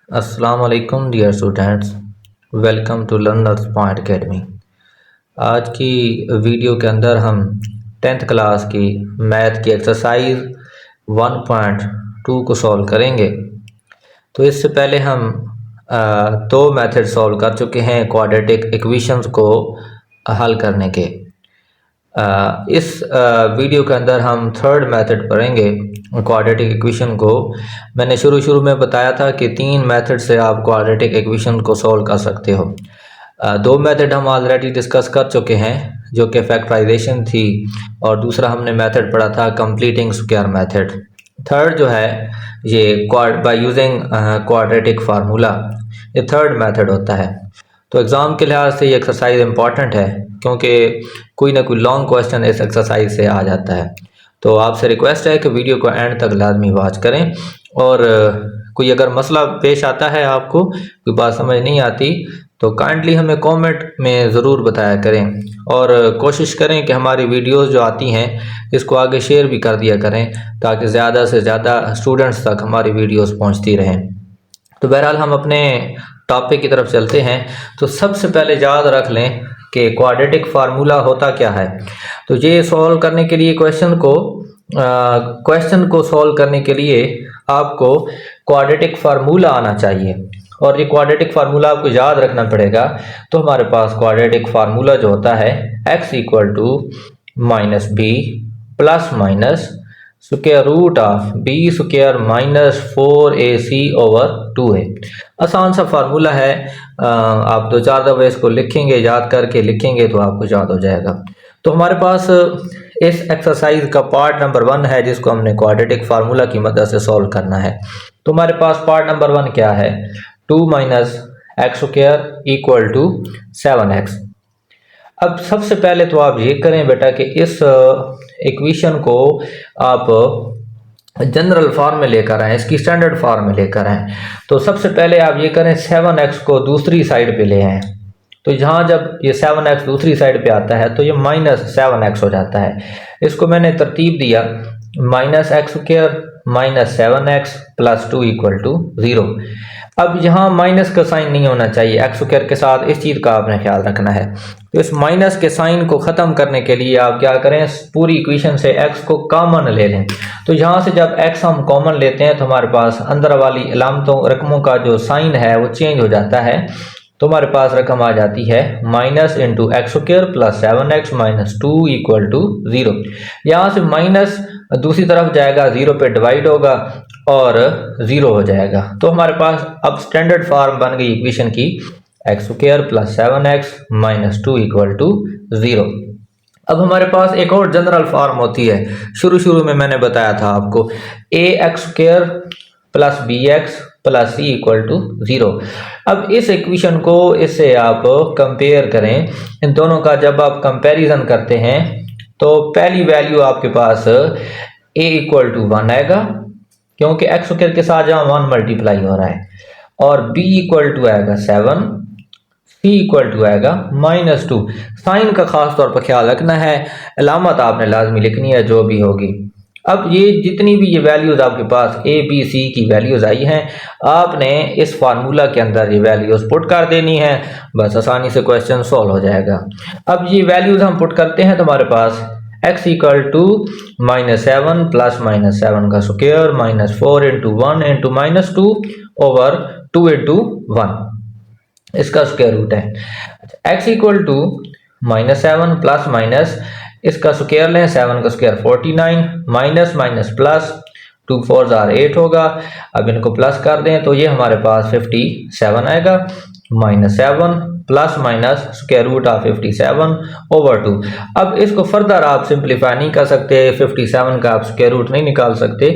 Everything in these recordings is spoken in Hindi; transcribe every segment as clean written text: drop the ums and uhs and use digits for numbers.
अस्सलाम वालेकुम dear students, welcome to learners point academy. आज की वीडियो के अंदर हम 10th क्लास की मैथ की एक्सरसाइज 1.2 को सॉल्व करेंगे। तो इससे पहले हम दो मेथड सॉल्व कर चुके हैं क्वाड्रेटिक इक्वेशंस को हल करने के। इस वीडियो के अंदर हम थर्ड मेथड पढ़ेंगे क्वाड्रेटिक इक्वेशन को। मैंने शुरू में बताया था कि 3 मेथड से आप क्वाड्रेटिक इक्वेशन को सॉल्व कर सकते हो। दो मेथड हम ऑलरेडी डिस्कस कर चुके हैं जो कि फैक्टराइजेशन थी, और दूसरा हमने मेथड पढ़ा था कंप्लीटिंग स्क्वायर मेथड। थर्ड जो है ये बाय यूजिंग क्वाड्रेटिक फार्मूला, ये थर्ड मेथड होता है। तो एग्ज़ाम के लिहाज से ये एक्सरसाइज इम्पॉर्टेंट है क्योंकि कोई ना कोई लॉन्ग क्वेश्चन इस एक्सरसाइज से आ जाता है। तो आपसे रिक्वेस्ट है कि वीडियो को एंड तक लाजमी वॉच करें, और कोई अगर मसला पेश आता है, आपको कोई बात समझ नहीं आती, तो काइंडली हमें कमेंट में ज़रूर बताया करें, और कोशिश करें कि हमारी वीडियोस जो आती हैं इसको आगे शेयर भी कर दिया करें ताकि ज़्यादा से ज़्यादा स्टूडेंट्स तक हमारी वीडियोस पहुंचती रहें। तो बहरहाल हम अपने टॉपिक की तरफ चलते हैं। तो सबसे पहले याद रख लें कि क्वाड्रेटिक फार्मूला होता क्या है। तो ये सॉल्व करने के लिए क्वेश्चन को सॉल्व करने के लिए आपको क्वाड्रेटिक फार्मूला आना चाहिए, और ये क्वाड्रेटिक फार्मूला आपको याद रखना पड़ेगा। तो हमारे पास क्वाड्रेटिक फार्मूला जो होता है x equal to minus B plus minus square root of B square minus 4ac over 2a। आसान सा फार्मूला है, आप 2-4 दफ़े इसको लिखेंगे, याद करके लिखेंगे तो आपको याद हो जाएगा। तो हमारे पास इस एक्सरसाइज का पार्ट नंबर 1 है जिसको हमने क्वाड्रेटिक फार्मूला की मदद से सॉल्व करना है। तो हमारे पास पार्ट नंबर 1 क्या है, 2 minus x square equal to 7x। अब सबसे पहले तो आप ये करें बेटा कि इस इक्वेशन को आप जनरल फॉर्म में लेकर आए, इसकी स्टैंडर्ड फॉर्म में लेकर आए। तो सबसे पहले आप ये करें 7x को दूसरी साइड पे ले आए। तो यहाँ जब ये 7x दूसरी साइड पे आता है तो ये माइनस 7x हो जाता है। इसको मैंने तरतीब दिया minus x square minus 7x plus 2 equal to 0। अब यहाँ माइनस का साइन नहीं होना चाहिए एक्स स्क्वायर के साथ, इस चीज़ का आपने ख्याल रखना है। तो इस माइनस के साइन को ख़त्म करने के लिए आप क्या करें, पूरी इक्वेशन से x को कॉमन ले लें। तो यहाँ से जब x हम कॉमन लेते हैं तो हमारे पास अंदर वाली अलामतों रकमों का जो साइन है वो चेंज हो जाता है। तो हमारे पास रकम आ जाती है minus into x square plus 7x minus 2 equal to 0। यहाँ से माइनस दूसरी तरफ जाएगा, 0 पे डिवाइड होगा और 0 हो जाएगा। तो हमारे पास अब स्टैंडर्ड फॉर्म बन गई इक्वेशन की x square plus 7x minus 2 equal to 0। अब हमारे पास एक और जनरल फॉर्म होती है, शुरू में मैंने बताया था आपको, a x square plus b x plus c equal to 0। अब इस इक्वेशन को इससे आप कंपेयर करें, इन दोनों का जब आप कंपैरिजन करते हैं तो पहली वैल्यू आपके पास a इक्वल टू 1 आएगा क्योंकि एक्स स्क्वायर के साथ जहाँ 1 मल्टीप्लाई हो रहा है, और b इक्वल टू आएगा 7, c इक्वल टू आएगा माइनस 2। साइन का खास तौर पर ख्याल रखना है, अलामत आपने लाजमी लिखनी है जो भी होगी। अब ये जितनी भी ये वैल्यूज़ आपके पास a b c की वैल्यूज़ आई हैं, आपने इस फार्मूला के अंदर ये वैल्यूज़ पुट कर देनी है, बस आसानी से क्वेश्चन सॉल्व हो जाएगा। अब ये वैल्यूज़ हम पुट करते हैं तो हमारे पास x equal to minus 7 plus minus 7 का square minus 4 into 1 into minus 2 over 2 into 1, इसका स्क्वायर रूट है। x equal to minus 7 plus minus इसका स्क्वायर लें, 7 का स्क्वायर 49 माइनस माइनस प्लस 2 4 8 होगा। अब इनको प्लस कर दें तो ये हमारे पास 57 आएगा, minus 7 plus minus square root of 57 over 2। अब इसको फर्दर आप सिंप्लीफाई नहीं कर सकते, 57 का आप स्क्वायर रूट नहीं निकाल सकते,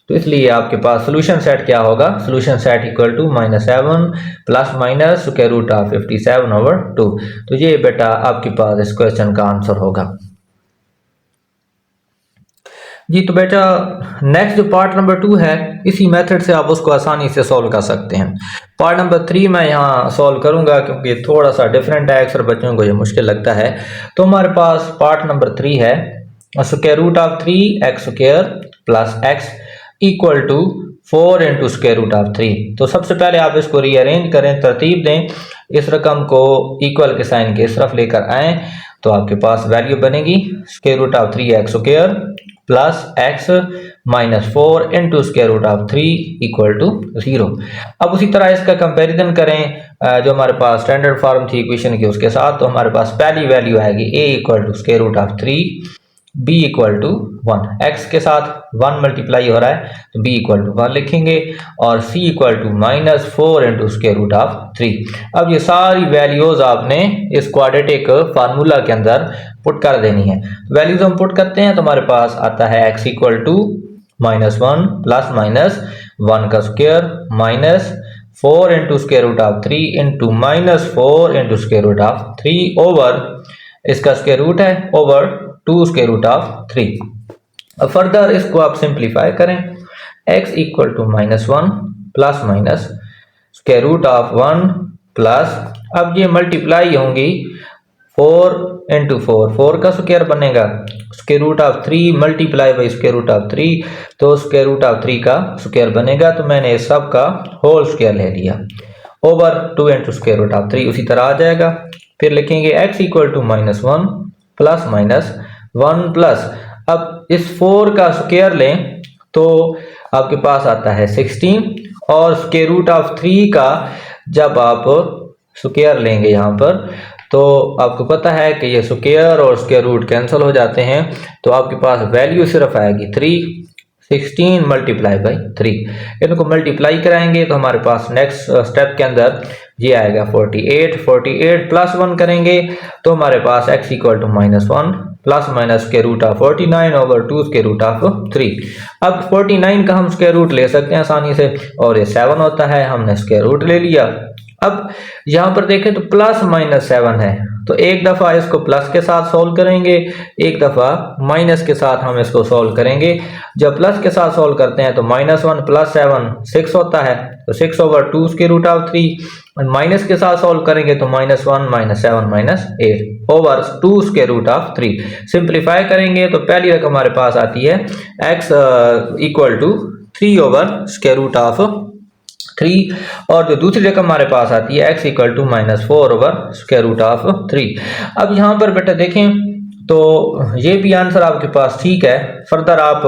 तो इसलिए आपके पास सोल्यूशन सेट क्या होगा, solution set equal to minus 7 plus minus square root of 57 over 2। तो ये बेटा आपके पास इस क्वेश्चन का आंसर होगा जी। तो बेटा नेक्स्ट जो पार्ट नंबर 2 है, इसी मेथड से आप उसको आसानी से सॉल्व कर सकते हैं। पार्ट नंबर 3 मैं यहाँ सॉल्व करूँगा क्योंकि थोड़ा सा डिफरेंट है, अक्सर बच्चों को ये मुश्किल लगता है। तो हमारे पास पार्ट नंबर 3 है square root of 3 x square plus x equal to 4 into square root of 3। तो सबसे पहले आप इसको रीअरेंज करें, तरतीब दें, इस रकम को इक्वल के साइन के इस तरफ लेकर आएँ तो आपके पास वैल्यू बनेगी square root of 3x square plus x minus 4 into square root of 3 equal to 0। अब उसी तरह इसका कंपैरिजन करें जो हमारे पास स्टैंडर्ड फॉर्म थी इक्वेशन की उसके साथ, तो हमारे पास पहली वैल्यू आएगी a equal to square root of 3, b equal to 1, x के साथ 1 मल्टीप्लाई हो रहा है तो b इक्वल टू 1 लिखेंगे और c equal to minus 4 into square root of 3। अब ये सारी वैल्यूज आपने इस क्वाड्रेटिक फार्मूला के अंदर पुट कर देनी है। वैल्यूज हम पुट करते हैं तो हमारे पास आता है x equal to minus 1 plus minus 1 का square minus 4 into square root of 3 into minus 4 into square root of 3 over इसका स्क्वायर रूट है ओवर 2 स्क्वायर रूट ऑफ 3। अब फर्दर इसको आप सिंप्लीफाई करें, x equal to minus 1 plus minus square root of 1 plus, अब ये मल्टीप्लाई होंगी 4 इंटू 4 का स्क्वायर बनेगा square root of 3 multiply by square root of 3, तो स्क्वायर रूट ऑफ 3 का स्क्वायर बनेगा, तो मैंने इस सब का होल स्क्वायर ले लिया over 2 into square root of 3 उसी तरह आ जाएगा। फिर लिखेंगे x equal to minus 1 plus minus 1 plus, अब इस 4 का स्क्वायर लें तो आपके पास आता है 16 और स्क्वायर रूट ऑफ 3 का जब आप स्क्वायर लेंगे यहाँ पर तो आपको पता है कि ये स्क्वायर और स्क्वायर रूट कैंसिल हो जाते हैं, तो आपके पास वैल्यू सिर्फ आएगी 3, 16 मल्टीप्लाई बाई 3। इनको मल्टीप्लाई कराएंगे तो हमारे पास नेक्स्ट स्टेप के अंदर ये आएगा 48 प्लस 1 करेंगे तो हमारे पास x equal to minus 1 plus minus square root of 49 over 2 square root of 3। अब 49 का हम स्क्वायर रूट ले सकते हैं आसानी से और ये 7 होता है, हमने स्क्वायर रूट ले लिया। अब यहाँ पर देखें तो प्लस माइनस 7 है, तो एक दफ़ा इसको प्लस के साथ सॉल्व करेंगे, एक दफ़ा माइनस के साथ हम इसको सॉल्व करेंगे। जब प्लस के साथ सॉल्व करते हैं तो माइनस 1 प्लस 7 6 होता है, तो 6 ओवर 2 स्क्वायर रूट ऑफ 3, और माइनस के साथ सॉल्व करेंगे तो minus 1 minus 7 minus 8 over 2 square root of 3। Simplify करेंगे तो पहली रकम हमारे पास आती है x equal to 3 over square root of 3 और जो दूसरी रकम हमारे पास आती है x equal to minus 4 over square root of 3। अब यहाँ पर बेटा देखें तो ये भी आंसर आपके पास ठीक है। फर्दर आप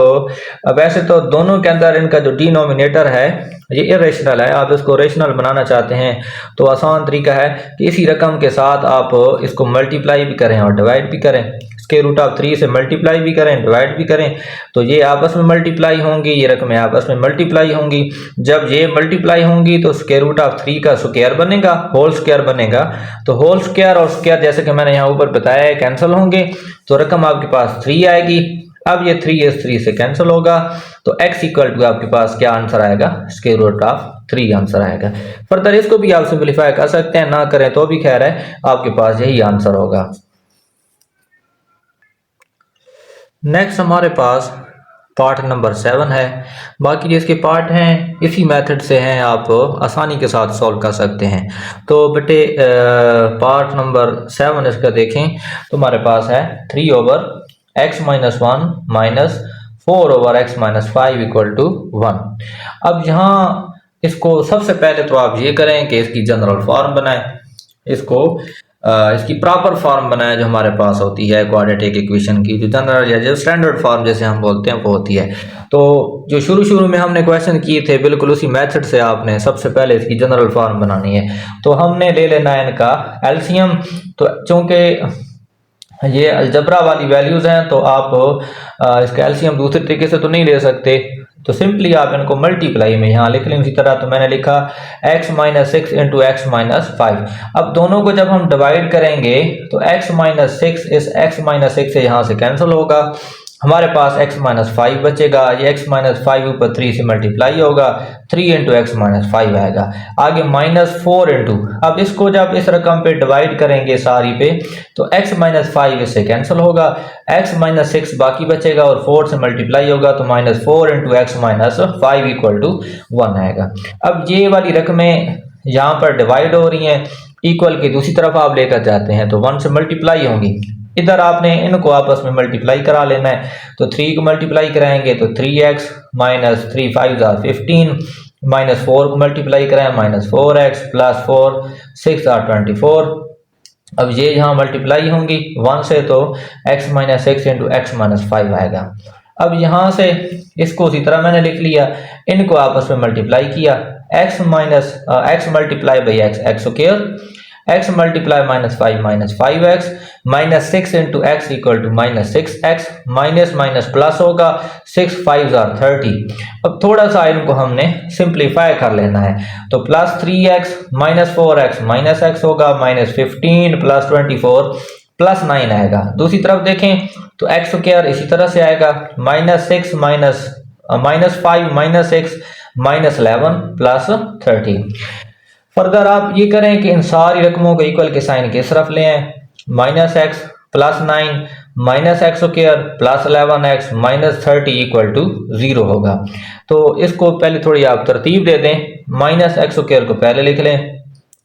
वैसे तो दोनों के अंदर इनका जो डिनोमिनेटर है ये इरेशनल है, आप इसको रेशनल बनाना चाहते हैं तो आसान तरीका है कि इसी रकम के साथ आप इसको मल्टीप्लाई भी करें और डिवाइड भी करें, स्क्वायर रूट ऑफ 3 से मल्टीप्लाई भी करें डिवाइड भी करें, तो ये आपस में मल्टीप्लाई होंगी, ये रकमें आपस में मल्टीप्लाई होंगी। जब ये मल्टीप्लाई होंगी तो स्क्वायर रूट ऑफ 3 का स्क्वायर बनेगा, होल स्क्वायर बनेगा, तो होल स्क्वायर और स्क्वायर जैसे कि मैंने यहाँ ऊपर बताया है कैंसिल होंगे, तो रकम आपके पास 3 आएगी। अब ये 3 इस 3 से कैंसिल होगा तो x इक्वल टू आपके पास क्या आंसर आएगा, स्क्वायर रूट ऑफ 3 आंसर आएगा। फर्दर इसको भी आप सिंप्लीफाई कर सकते हैं, ना करें तो भी खैर है, आपके पास यही आंसर होगा। नेक्स्ट हमारे पास पार्ट नंबर 7 है। बाकी जिसके पार्ट हैं इसी मेथड से हैं, आप आसानी के साथ सॉल्व कर सकते हैं। तो बेटे पार्ट नंबर 7 इसका देखें तो हमारे पास है 3 over x minus 1 minus 4 over x minus 5 equal to 1। अब यहाँ इसको सबसे पहले तो आप ये करें कि इसकी जनरल फॉर्म बनाएं, इसकी प्रॉपर फॉर्म बनाएं जो हमारे पास होती है क्वाड्रेटिक इक्वेशन की, जो जनरल या जो स्टैंडर्ड फॉर्म जैसे हम बोलते हैं वो होती है। तो जो शुरू में हमने क्वेश्चन किए थे बिल्कुल उसी मेथड से आपने सबसे पहले इसकी जनरल फॉर्म बनानी है। तो हमने ले लेना है इनका एलसीएम, तो चूंकि ये अलजबरा वाली वैल्यूज हैं तो आप इसका एलसीएम दूसरे तरीके से तो नहीं ले सकते, तो सिंपली आप इनको मल्टीप्लाई में यहाँ लिख लें। इसी तरह तो मैंने लिखा x minus 6 into x minus 5। अब दोनों को जब हम डिवाइड करेंगे तो x माइनस 6 इस x माइनस 6 से यहाँ से कैंसिल होगा, हमारे पास x माइनस 5 बचेगा। ये x माइनस 5 ऊपर 3 से मल्टीप्लाई होगा, 3 इंटू एक्स माइनस 5 आएगा। आगे माइनस 4 इंटू, अब इसको जब इस रकम पे डिवाइड करेंगे सारी पे तो x माइनस 5 इससे कैंसिल होगा, x माइनस 6 बाकी बचेगा और 4 से मल्टीप्लाई होगा तो minus 4 into x minus 5 equal to 1 आएगा। अब ये वाली रकमें यहाँ पर डिवाइड हो रही हैं, इक्वल की दूसरी तरफ आप लेकर जाते हैं तो 1 से मल्टीप्लाई होंगी, इधर आपने इनको आपस में मल्टीप्लाई करा लेना है। तो 3 को मल्टीप्लाई कराएंगे तो 3x माइनस 3 5 15 माइनस 4 को मल्टीप्लाई कराएं माइनस 4x प्लस 4 6 24। अब ये यहाँ मल्टीप्लाई होंगी 1 से तो x minus 6 into x minus 5 आएगा। अब यहाँ से इसको उसी तरह मैंने लिख लिया, इनको आपस में मल्टीप्लाई किया, x minus x multiply by x x square, x multiply minus 5x minus 6 into x equal to minus 6x minus minus plus होगा 6 5 30। अब थोड़ा सा इनको हमने सिंप्लीफाई कर लेना है तो plus 3x minus 4x minus x होगा माइनस 15 प्लस 24 प्लस 9 आएगा। दूसरी तरफ देखें तो एक्स स्क्वायर इसी तरह से आएगा minus 6 minus 5 minus 6 minus 11 plus 30। Further आप ये करें कि इन सारी रकमों को इक्वल के साइन किस तरफ ले आए, minus x plus 9 minus x square plus 11x minus 30 equal to 0 होगा। तो इसको पहले थोड़ी आप तरतीब दे दें, माइनस एक्स स्क्वायर को पहले लिख लें,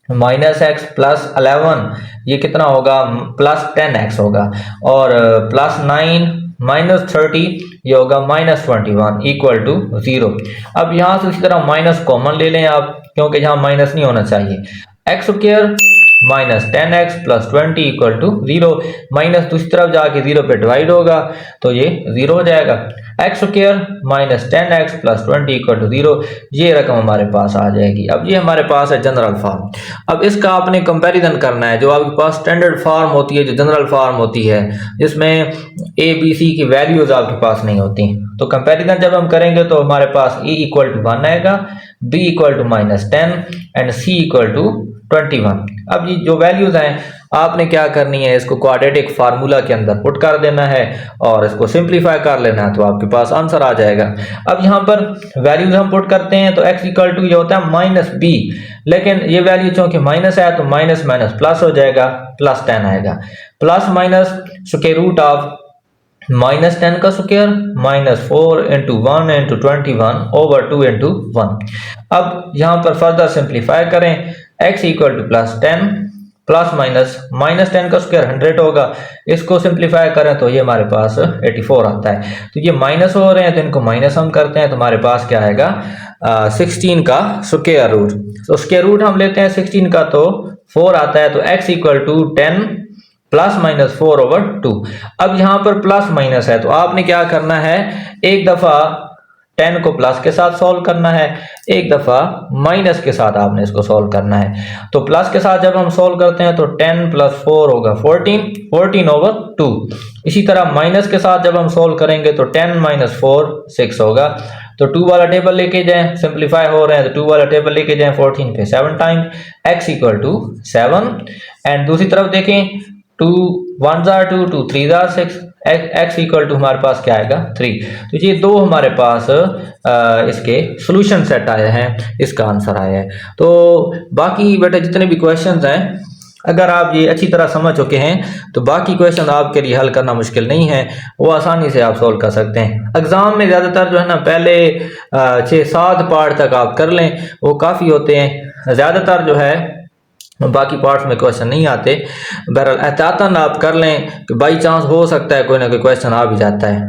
माइनस एक्स प्लस 11 ये कितना होगा प्लस 10x होगा, और प्लस 9 माइनस 30 ये होगा माइनस 21 इक्वल टू 0। अब यहाँ से इसी तरह माइनस कॉमन ले लें आप, क्योंकि यहाँ माइनस नहीं होना चाहिए। X square minus 10x plus 20 equal to 0, minus दूसरी तरफ जाके 0 पे डिवाइड होगा तो ये 0 हो जाएगा। X square minus 10x plus 20 equal to 0, ये रकम हमारे पास आ जाएगी। अब ये हमारे पास है जनरल फॉर्म। अब इसका आपने कंपैरिजन करना है, जो आपके पास स्टैंडर्ड फॉर्म होती है, जो जनरल फॉर्म होती है, जिसमें a b c की वैल्यूज आपके पास नहीं होती, तो कंपैरिजन जब हम करेंगे तो हमारे पास a इक्वल टू 1 आएगा, b equal to minus 10 and c equal to 21। अब ये जो वैल्यूज हैं आपने क्या करनी है, इसको क्वाड्रेटिक फार्मूला के अंदर पुट कर देना है और इसको सिंप्लीफाई कर लेना है, तो आपके पास आंसर आ जाएगा। अब यहाँ पर वैल्यूज हम पुट करते हैं तो x इक्वल टू ये होता है माइनस b, लेकिन ये वैल्यू चूंकि माइनस है तो माइनस माइनस प्लस हो जाएगा, प्लस 10 आएगा, plus minus square root of minus 10 का square minus 4 into 1 into 21 over 2 into 1। अब यहाँ पर फर्दर सिंप्लीफाई करें, x equal to plus 10 plus minus minus 10 का स्क्वायर 100 होगा, इसको सिंप्लीफाई करें तो ये हमारे पास 84 आता है। तो ये माइनस हो रहे हैं तो इनको माइनस हम करते हैं तो हमारे पास क्या आएगा 16 का स्क्वायर रूट। तो स्क्वायर रूट हम लेते हैं 16 का तो 4 आता है, तो x equal to 10 plus minus 4 over 2। अब यहाँ पर प्लस माइनस है तो आपने क्या करना है, एक दफा 10 को प्लस के साथ सॉल्व करना है, एक दफा माइनस के साथ आपने इसको सॉल्व करना है। तो प्लस के साथ जब हम सॉल्व करते हैं तो 10 प्लस 4 होगा 14 ओवर 2। इसी तरह माइनस के साथ जब हम सॉल्व करेंगे तो 10 माइनस 4 6 होगा। तो 2 वाला टेबल लेके जाएं, सिंप्लीफाई हो रहे हैं तो 2 वाला टेबल लेके जाएं, 14 पे 7 time x equal to 7। And दूसरी तरफ देखें 2 1 जार 2 2 3 जार 6, x इक्वल टू हमारे पास क्या आएगा 3। तो ये दो हमारे पास इसके सॉल्यूशन सेट आए हैं, इसका आंसर आया है। तो बाकी बेटा जितने भी क्वेश्चंस हैं अगर आप ये अच्छी तरह समझ चुके हैं तो बाकी क्वेश्चन आपके लिए हल करना मुश्किल नहीं है, वो आसानी से आप सॉल्व कर सकते हैं। एग्जाम में ज़्यादातर जो है ना पहले 6-7 पार्ट तक आप कर लें, वो काफ़ी होते हैं, ज़्यादातर जो है बाकी पार्ट्स में क्वेश्चन नहीं आते। बहरहाल एहतियातन आप कर लें कि बाई चांस हो सकता है कोई ना कोई क्वेश्चन आ भी जाता है।